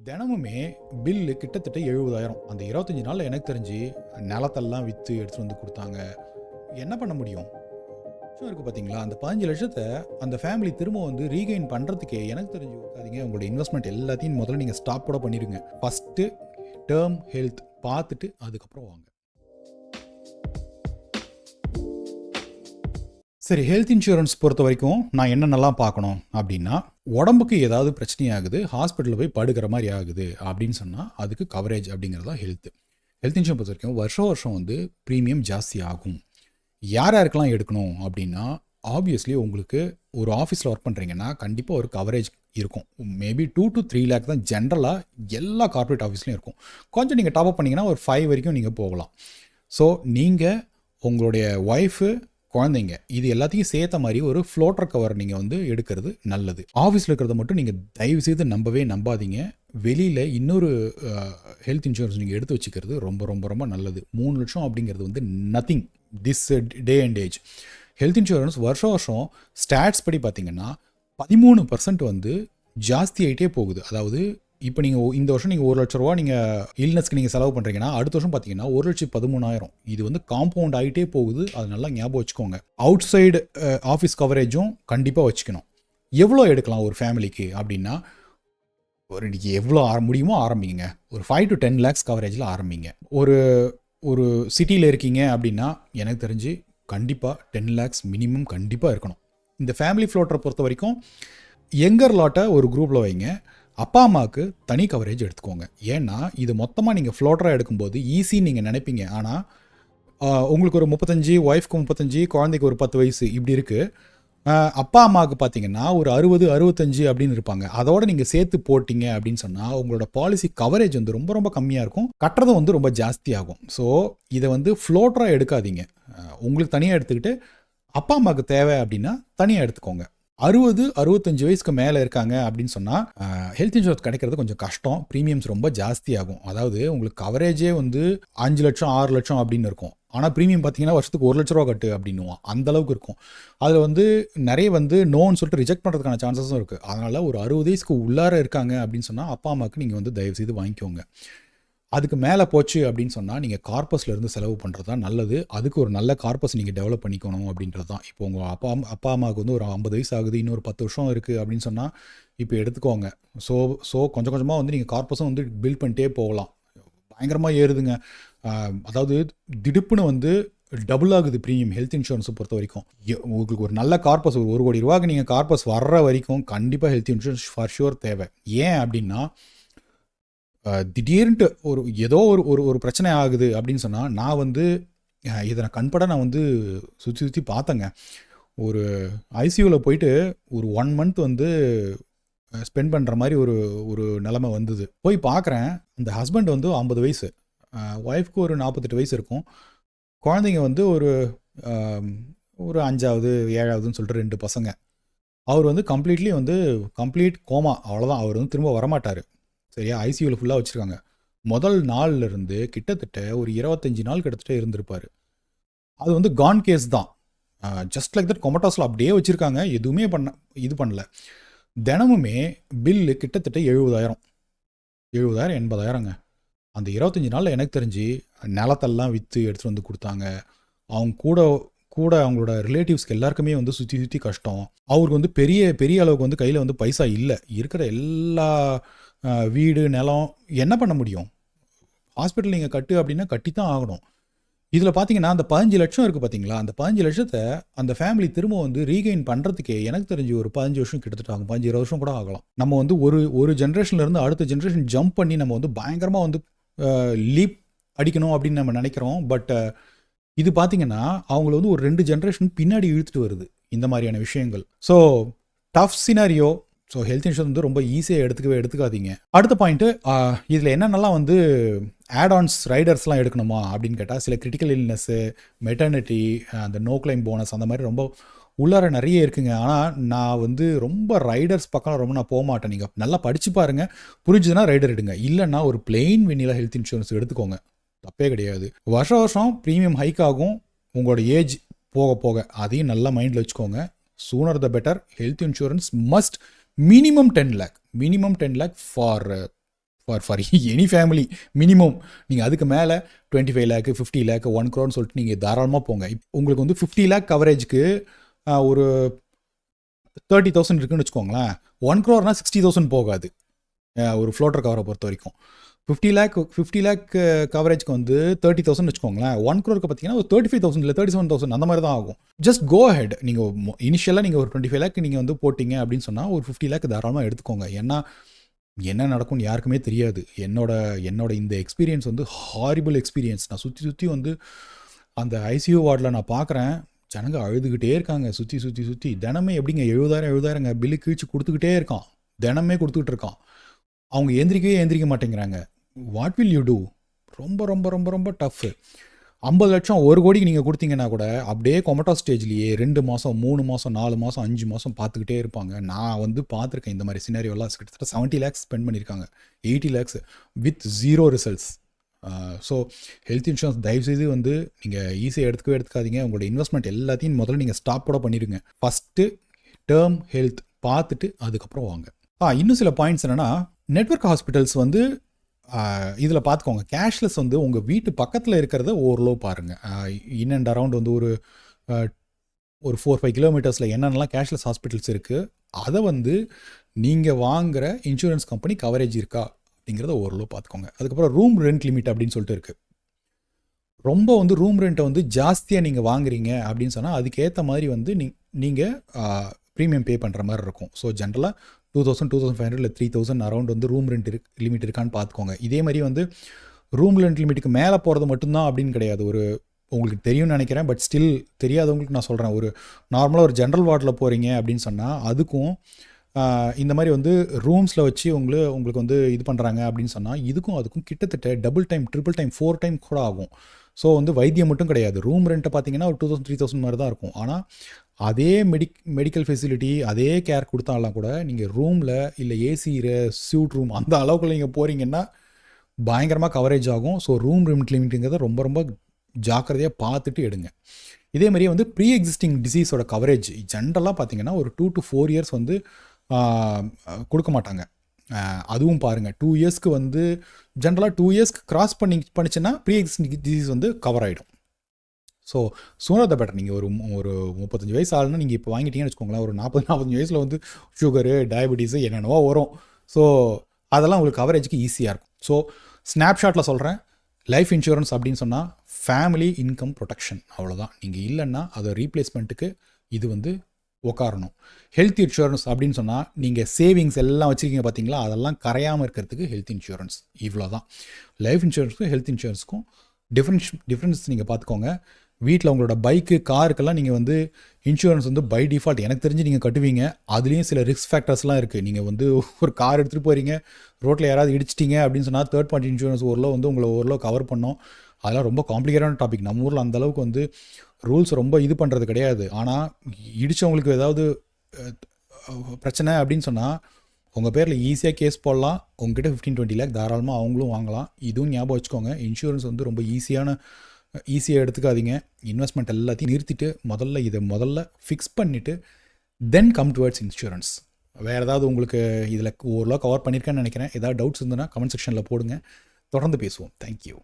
தினமுமே பில்லு கிட்டத்தட்ட 70,000. அந்த 25 நாளில் எனக்கு தெரிஞ்சு நிலத்தெல்லாம் விற்று எடுத்துகிட்டு வந்து கொடுத்தாங்க. என்ன பண்ண முடியும்? இருக்குது பார்த்தீங்களா, அந்த 15 லட்சத்தை அந்த ஃபேமிலி திரும்ப வந்து ரீகெயின் பண்ணுறதுக்கே எனக்கு தெரிஞ்சு இருக்காதீங்க. உங்களோட இன்வெஸ்ட்மெண்ட் எல்லாத்தையும் முதல்ல நீங்கள் ஸ்டாப் கூட பண்ணிடுங்க. ஃபஸ்ட்டு டேர்ம் ஹெல்த் பார்த்துட்டு அதுக்கப்புறம் வாங்க. சரி, ஹெல்த் இன்சூரன்ஸ் பொறுத்த வரைக்கும் நான் என்னென்னலாம் பார்க்கணும் அப்படின்னா, உடம்புக்கு ஏதாவது பிரச்சனையாகுது, ஹாஸ்பிட்டலில் போய் படுக்கிற மாதிரி ஆகுது அப்படின்னு சொன்னால் அதுக்கு கவரேஜ் அப்படிங்கிறது தான் ஹெல்த் இன்சூரன்ஸ் பொறுத்த வரைக்கும் வருஷம் வந்து ப்ரீமியம் ஜாஸ்தி ஆகும். யாருக்கெல்லாம் எடுக்கணும் அப்படின்னா, ஆப்வியஸ்லி உங்களுக்கு ஒரு ஆஃபீஸில் ஒர்க் பண்ணுறீங்கன்னா கண்டிப்பாக ஒரு கவரேஜ் இருக்கும். மேபி 2 to 3 lakh தான் ஜென்ரலாக எல்லா கார்ப்பரேட் ஆஃபீஸ்லையும் இருக்கும். கொஞ்சம் நீங்கள் டாப்அப் பண்ணிங்கன்னா ஒரு 5 வரைக்கும் நீங்கள் போகலாம். ஸோ நீங்கள் உங்களுடைய ஒய்ஃபு, குழந்தைங்க இது எல்லாத்தையும் சேர்த்த மாதிரி ஒரு ஃப்ளோட்டர் கவர் நீங்கள் வந்து எடுக்கிறது நல்லது. ஆஃபீஸில் இருக்கிறத மட்டும் நீங்கள் தயவு செய்து நம்பாதீங்க. வெளியில் இன்னொரு ஹெல்த் இன்சூரன்ஸ் நீங்கள் எடுத்து வச்சுக்கிறது ரொம்ப ரொம்ப ரொம்ப நல்லது. 3 லட்சம் அப்படிங்கிறது வந்து nothing this day and age. Health insurance வருஷம் ஸ்டாட்ஸ் படி பார்த்தீங்கன்னா 13% வந்து ஜாஸ்தி ஆகிட்டே போகுது. அதாவது இப்போ நீங்கள் இந்த வருஷம் நீங்கள் 1 லட்ச ரூபா நீங்கள் இல்னஸ்க்கு நீங்கள் செலவு பண்ணுறீங்கன்னா அடுத்த வருஷம் பார்த்தீங்கன்னா 1,13,000. இது வந்து காம்பவுண்ட் ஆகிட்டே போகுது. அது நல்லா ஞாபகம் வச்சுக்கோங்க. அவுட் சைடு ஆஃபீஸ் கவரேஜும் கண்டிப்பாக வச்சுக்கணும். எவ்வளோ எடுக்கலாம் ஒரு ஃபேமிலிக்கு அப்படின்னா, இன்றைக்கி எவ்வளோ முடியுமோ ஆரம்பிங்க. ஒரு 5 to 10 lakhs கவரேஜில் ஆரம்பிங்க. ஒரு சிட்டியில் இருக்கீங்க அப்படின்னா எனக்கு தெரிஞ்சு கண்டிப்பாக 10 lakhs மினிமம் கண்டிப்பாக இருக்கணும். இந்த ஃபேமிலி ஃப்ளோட்டரை பொறுத்த வரைக்கும் யங்கர் லாட்டை ஒரு குரூப்பில் வைங்க. அப்பா அம்மாவுக்கு தனி கவரேஜ் எடுத்துக்கோங்க. ஏன்னா இது மொத்தமாக நீங்கள் ஃப்ளோட்டராக எடுக்கும்போது ஈஸின்னு நீங்கள் நினைப்பீங்க. ஆனால் உங்களுக்கு ஒரு 35, ஒய்ஃப்க்கு 35, குழந்தைக்கு ஒரு 10 வயசு இப்படி இருக்குது. அப்பா அம்மாவுக்கு பார்த்தீங்கன்னா ஒரு 60, 65 அப்படின்னு இருப்பாங்க. அதோடு நீங்கள் சேர்த்து போட்டிங்க அப்படின்னு சொன்னால் உங்களோட பாலிசி கவரேஜ் வந்து ரொம்ப ரொம்ப கம்மியாக இருக்கும். கட்டுறதும் வந்து ரொம்ப ஜாஸ்தியாகும். ஸோ இதை வந்து ஃப்ளோட்டராக எடுக்காதீங்க. உங்களுக்கு தனியாக எடுத்துக்கிட்டு அப்பா அம்மாவுக்கு தேவை அப்படின்னா தனியாக எடுத்துக்கோங்க. 60, 65 வயசுக்கு மேலே இருக்காங்க அப்படின்னு சொன்னால் ஹெல்த் இன்சூரன்ஸ் கிடைக்கிறது கொஞ்சம் கஷ்டம். ப்ரீமியம்ஸ் ரொம்ப ஜாஸ்தி ஆகும். அதாவது உங்களுக்கு கவரேஜே வந்து 5 லட்சம் 6 லட்சம் அப்படின்னு இருக்கும். ஆனால் ப்ரீமியம் பார்த்தீங்கன்னா வருஷத்துக்கு 1 லட்ச ரூபா கட்டு அப்படின்னுவோம். அந்தளவுக்கு இருக்கும். அதில் வந்து நிறைய வந்து நோன்னு சொல்லிட்டு ரிஜெக்ட் பண்ணுறதுக்கான சான்சஸும் இருக்குது. அதனால் ஒரு 60 வயசுக்கு உள்ளார இருக்காங்க அப்படின்னு சொன்னால் அப்பா அம்மாவுக்கு நீங்கள் வந்து தயவுசெய்து வாங்கிக்கோங்க. அதுக்கு மேலே போச்சு அப்படின்னு சொன்னால் நீங்கள் கார்பஸ்லேருந்து செலவு பண்ணுறது தான் நல்லது. அதுக்கு ஒரு நல்ல கார்பஸ் நீங்கள் டெவலப் பண்ணிக்கணும் அப்படின்றது தான். இப்போ உங்கள் அப்பா அம்மாவுக்கு வந்து ஒரு 50 வயசு ஆகுது, இன்னொரு 10 வருஷம் இருக்குது அப்படின்னு சொன்னால் இப்போ எடுத்துக்கோங்க. ஸோ கொஞ்சம் கொஞ்சமாக வந்து நீங்கள் கார்பஸும் வந்து பில்ட் பண்ணிட்டே போகலாம். பயங்கரமாக ஏறுதுங்க. அதாவது திடுப்புன்னு வந்து டபுள் ஆகுது ப்ரீமியம் ஹெல்த் இன்சூரன்ஸை பொறுத்த வரைக்கும். உங்களுக்கு ஒரு நல்ல கார்பஸ் ஒரு 1 கோடி ரூபாய்க்கு நீங்கள் கார்பஸ் வர்ற வரைக்கும் கண்டிப்பாக ஹெல்த் இன்சூரன்ஸ் ஃபார் ஷுர் தேவை. ஏன் அப்படின்னா திடீர்னுட்டு ஏதோ ஒரு பிரச்சனை ஆகுது அப்படின்னு சொன்னால் நான் வந்து இதை கண்பட நான் வந்து சுற்றி பார்த்தேங்க. ஒரு ஐசியூவில் போயிட்டு ஒரு 1 month வந்து ஸ்பெண்ட் பண்ணுற மாதிரி ஒரு நிலைமை வந்தது. போய் பார்க்குறேன், அந்த ஹஸ்பண்ட் வந்து 50 வயசு, ஒய்ஃப்க்கு ஒரு 48 வயசு இருக்கும். குழந்தைங்க வந்து ஒரு 5வது 7வதுன்னு சொல்லிட்டு 2 பசங்க. அவர் வந்து கம்ப்ளீட் கோமா, அவ்வளோதான். அவர் வந்து திரும்ப வரமாட்டார். சரியா, ஐசியூவில் ஃபுல்லாக வச்சுருக்காங்க. முதல் நாள்லேருந்து கிட்டத்தட்ட ஒரு 25 நாள் கிட்டத்தட்ட இருந்திருப்பார். அது வந்து கான் கேஸ் தான். ஜஸ்ட் லைக் தட் கொமட்டாஸில் அப்படியே வச்சுருக்காங்க. எதுவுமே பண்ணல. தினமுமே பில்லு கிட்டத்தட்ட 70,000, 80,000ங்க. அந்த 25 நாளில் எனக்கு தெரிஞ்சு நிலத்தெல்லாம் விற்று எடுத்துகிட்டு வந்து கொடுத்தாங்க. அவங்க கூட அவங்களோட ரிலேட்டிவ்ஸ்க்கு எல்லாருக்குமே வந்து சுற்றி கஷ்டம். அவருக்கு வந்து பெரிய அளவுக்கு வந்து கையில் வந்து பைசா இல்லை. இருக்கிற எல்லா வீடு நிலம் என்ன பண்ண முடியும்? ஹாஸ்பிட்டல் நீங்கள் கட்டு அப்படின்னா கட்டி தான் ஆகணும். இதில் பார்த்தீங்கன்னா அந்த 15 லட்சம் இருக்குது பார்த்தீங்களா, அந்த 15 லட்சத்தை அந்த ஃபேமிலி திரும்ப வந்து ரீகெயின் பண்ணுறதுக்கே எனக்கு தெரிஞ்சு ஒரு 15 வருஷம் கிட்டத்தட்ட ஆகும். 15-20 வருஷம் கூட ஆகலாம். நம்ம வந்து ஒரு ஜென்ரேஷன்லேருந்து அடுத்த ஜென்ரேஷன் ஜம்ப் பண்ணி நம்ம வந்து பயங்கரமாக வந்து லீப் அடிக்கணும் அப்படின்னு நம்ம நினைக்கிறோம். பட் இது பார்த்தீங்கன்னா அவங்கள வந்து ஒரு 2 ஜென்ரேஷன் பின்னாடி இழுத்துட்டு வருது இந்த மாதிரியான விஷயங்கள். So tough scenario. So health insurance வந்து ரொம்ப ஈஸியாக எடுத்துக்காதீங்க. அடுத்த பாயிண்ட்டு, இதில் என்னென்னலாம் வந்து ஆட்-ஆன்ஸ் ரைடர்ஸ்லாம் எடுக்கணுமா அப்படின்னு கேட்டால், சில கிரிட்டிக்கல் இல்னஸ்ஸு, மெட்டர்னிட்டி, அந்த நோ கிளைம் போனஸ் அந்த மாதிரி ரொம்ப உள்ளார நிறைய இருக்குங்க. ஆனால் நான் வந்து ரொம்ப ரைடர்ஸ் பக்கம் ரொம்ப நான் போக மாட்டேன். நீங்கள் நல்லா படித்து பாருங்கள், புரிஞ்சுதுன்னா ரைடர் எடுங்க. இல்லைன்னா ஒரு பிளெயின் வெண்ணிலா ஹெல்த் இன்சூரன்ஸ் எடுத்துக்கோங்க, தப்பே கிடையாது. வருஷம் ப்ரீமியம் ஹைக் ஆகும் உங்களோட ஏஜ் போக. அதையும் நல்லா மைண்டில் வச்சுக்கோங்க. Sooner the better. Health insurance must minimum 10 lakh for for any family minimum. நீங்கள் அதுக்கு மேலே 25 லேக்கு 50 லேக்கு 1 crore சொல்லிட்டு நீங்கள் தாராளமாக போங்க. உங்களுக்கு வந்து 50 லேக் கவரேஜுக்கு ஒரு 30,000 இருக்குன்னு வச்சுக்கோங்களேன். 1 crore 60,000 போகாது ஒரு ஃப்ளோட்டர் கவரை பொறுத்த வரைக்கும். 50 லேக் கவரேஜ்க்கு வந்து 30,000 வச்சுக்கோங்களேன். 1 crore பார்த்தீங்கன்னா ஒரு 35,000 இல்லை 37,000 அந்த மாதிரி தான் ஆகும். Just go ahead. நீங்கள் இனிஷியலாக நீங்கள் ஒரு 25 லேக் நீங்கள் வந்து போட்டிங்க அப்படின்னு சொன்னால் ஒரு 50 லேக் தாராளமாக எடுத்துக்கோங்க. ஏன்னா என்ன நடக்கும்னு யாருக்குமே தெரியாது. என்னோட இந்த எக்ஸ்பீரியன்ஸ் வந்து ஹாரிபிள் எக்ஸ்பீரியன்ஸ். நான் சுற்றி வந்து அந்த ஐசியூ வார்டில் நான் பார்க்குறேன், ஜனங்க அழுதுகிட்டே இருக்காங்க சுற்றி. தினமே எப்படிங்க 70,000 பில்லு கீழ்ச்சி கொடுத்துக்கிட்டே இருக்கான், தினமே கொடுத்துக்கிட்டு இருக்கான். அவங்க எந்திரிக்க மாட்டேங்கிறாங்க. What will you do? ரொம்ப ரொம்ப ரொம்ப ரொம்ப டஃப்பு. 50 லட்சம் 1 கோடிக்கு நீங்கள் கொடுத்தீங்கன்னா கூட அப்படியே கொமட்டோ ஸ்டேஜ்லேயே 2 மாதம் 3 மாதம் 4 மாதம் 5 மாதம் பார்த்துக்கிட்டே இருப்பாங்க. நான் வந்து பார்த்துருக்கேன் இந்த மாதிரி சினாரியோலாம். கிட்டத்தட்ட 70 lakhs ஸ்பெண்ட் பண்ணியிருக்காங்க, 80 lakhs with 0 results. So health insurance தயவுசெய்து வந்து நீங்கள் ஈஸியாக எடுத்துக்காதீங்க. உங்களோட இன்வெஸ்ட்மெண்ட் எல்லாத்தையும் முதல்ல நீங்கள் ஸ்டாப் கூட பண்ணிடுங்க. ஃபஸ்ட்டு டேர்ம் ஹெல்த் பார்த்துட்டு அதுக்கப்புறம் வாங்க. இன்னும் சில பாயிண்ட்ஸ் என்னென்னா, நெட்வொர்க் ஹாஸ்பிட்டல்ஸ் வந்து இதில் பார்த்துக்கோங்க. கேஷ்லெஸ் வந்து உங்கள் வீட்டு பக்கத்தில் இருக்கிறத ஓரளவு பாருங்கள். இன் அண்ட் அரவுண்ட் வந்து ஒரு 4-5 கிலோமீட்டர்ஸில் என்னென்னலாம் கேஷ்லெஸ் ஹாஸ்பிட்டல்ஸ் இருக்குது, அதை வந்து நீங்கள் வாங்குகிற இன்சூரன்ஸ் கம்பெனி கவரேஜ் இருக்கா அப்படிங்கிறத ஓரளவு பார்த்துக்கோங்க. அதுக்கப்புறம் ரூம் ரெண்ட் லிமிட் அப்படின்னு சொல்லிட்டு இருக்குது. ரொம்ப வந்து ரூம் ரெண்ட்டை வந்து ஜாஸ்தியாக நீங்கள் வாங்குறீங்க அப்படின்னு சொன்னால் அதுக்கேற்ற மாதிரி வந்து நீங்கள் ப்ரீமியம் பே பண்ணுற மாதிரி இருக்கும். ஸோ ஜென்ரலாக 2,000, 2,500 இல்லை 3,000 அரௌண்ட் வந்து ரூம் ரெண்ட் லிமிட் இருக்கான்னு பார்த்துக்கோங்க. இதே மாதிரி வந்து ரூம் ரெண்ட் லிமிட்டுக்கு மேலே போகிறது மட்டும்தான் அப்படின்னு கிடையாது. உங்களுக்கு தெரியும்னு நினைக்கிறேன், பட் ஸ்டில் தெரியாதவங்களுக்கு நான் சொல்கிறேன். ஒரு நார்மலாக ஒரு ஜென்ரல் வார்டில் போகிறீங்க அப்படின்னு சொன்னால் அதுக்கும் இந்த மாதிரி வந்து ரூம்ஸில் வச்சு உங்களுக்கு வந்து இது பண்ணுறாங்க அப்படின்னு சொன்னால் அதுக்கும் கிட்டத்தட்ட double time, triple time, 4 time கூட ஆகும். ஸோ வந்து வைத்தியம் மட்டும் கிடையாது. ரூம் ரெண்ட்டை பார்த்தீங்கன்னா ஒரு 2,000, 3,000 மாதிரி தான் இருக்கும். ஆனால் அதே மெடிக்கல் ஃபெசிலிட்டி, அதே கேர் கொடுத்தாலாம் கூட நீங்கள் ரூமில் இல்லை ஏசியில் சூட் ரூம் அந்த அளவுக்கு நீங்கள் போகிறீங்கன்னா பயங்கரமாக கவரேஜ் ஆகும். ஸோ ரூம் லிமிட்டுங்கிறத ரொம்ப ரொம்ப ஜாக்கிரதையாக பார்த்துட்டு எடுங்க. இதே மாதிரியே வந்து ப்ரீ எக்ஸிஸ்டிங் டிசீஸோட கவரேஜ் ஜென்ரலாக பார்த்தீங்கன்னா ஒரு 2 to 4 இயர்ஸ் வந்து கொடுக்க மாட்டாங்க. அதுவும் பாருங்கள். 2 இயர்ஸ்க்கு வந்து ஜென்ரலாக 2 இயர்ஸ்க்கு கிராஸ் பண்ணிச்சுன்னா ப்ரீ எக்ஸிஸ்டிங் டிசீஸ் வந்து கவர் ஆகிடும். So sooner the better. நீங்கள் ஒரு 35 வயசு ஆளுன்னா நீங்கள் இப்போ வாங்கிட்டீங்கன்னு வச்சுக்கோங்களேன், ஒரு 40-45 வயசில் வந்து சுகரு, டயபெட்டிஸு என்னென்னவோ வரும். ஸோ அதெல்லாம் உங்களுக்கு கவரேஜுக்கு ஈஸியாக இருக்கும். ஸோ ஸ்னாப்ஷாட்டில் சொல்கிறேன், லைஃப் இன்சூரன்ஸ் அப்படின்னு சொன்னால் ஃபேமிலி இன்கம் ப்ரொடெக்ஷன், அவ்வளோதான். நீங்கள் இல்லைன்னா அதை ரீப்ளேஸ்மெண்ட்டுக்கு இது வந்து உட்காரணும். ஹெல்த் இன்சூரன்ஸ் அப்படின்னு சொன்னால் நீங்கள் சேவிங்ஸ் எல்லாம் வச்சுருக்கீங்க பார்த்தீங்களா, அதெல்லாம் கரையாமல் இருக்கிறதுக்கு ஹெல்த் இன்சூரன்ஸ். இவ்வளோ தான். லைஃப் இன்சூரன்ஸுக்கும் ஹெல்த் இன்சூரன்ஸுக்கும் டிஃப்ரென்ஸ் நீங்கள் பார்த்துக்கோங்க. வீட்டில் உங்களோட பைக்கு, காருக்கெல்லாம் நீங்கள் வந்து இன்சூரன்ஸ் வந்து பை டிஃபால்ட் எனக்கு தெரிஞ்சு நீங்கள் கட்டுவீங்க. அதுலேயும் சில ரிஸ்க் ஃபேக்டர்ஸ்லாம் இருக்குது. நீங்கள் வந்து ஒரு கார் எடுத்துகிட்டு போகிறீங்க, ரோட்டில் யாராவது இடிச்சிட்டிங்க அப்படின்னு சொன்னால் தேர்ட் பார்ட்டி இன்சூரன்ஸ் வந்து உங்களை கவர் பண்ணோம். அதெல்லாம் ரொம்ப காம்ப்ளிகேட்டான டாபிக். நம்ம ஊரில் அந்தளவுக்கு வந்து ரூல்ஸ் ரொம்ப இது பண்ணுறது கிடையாது. ஆனால் இடித்தவங்களுக்கு ஏதாவது பிரச்சனை அப்படின்னு சொன்னால் உங்கள் பேரில் ஈஸியாக கேஸ் போடலாம். உங்ககிட்ட 15-20 லேக் தாராளமாக அவங்களும் வாங்கலாம். இதுவும் ஞாபகம் வச்சுக்கோங்க. இன்சூரன்ஸ் வந்து ரொம்ப ஈஸியாக எடுத்துக்காதீங்க. இன்வெஸ்ட்மெண்ட் எல்லாத்தையும் நிறுத்திட்டு முதல்ல ஃபிக்ஸ் பண்ணிவிட்டு தென் கம் டுவர்ட்ஸ் இன்சூரன்ஸ். வேறு ஏதாவது உங்களுக்கு இதில் ஓரளவு கவர் பண்ணியிருக்கேன்னு நினைக்கிறேன். ஏதாவது டவுட்ஸ் இருந்ததுன்னா கமெண்ட் செக்ஷனில் போடுங்க. தொடர்ந்து பேசுவோம். தேங்க்யூ.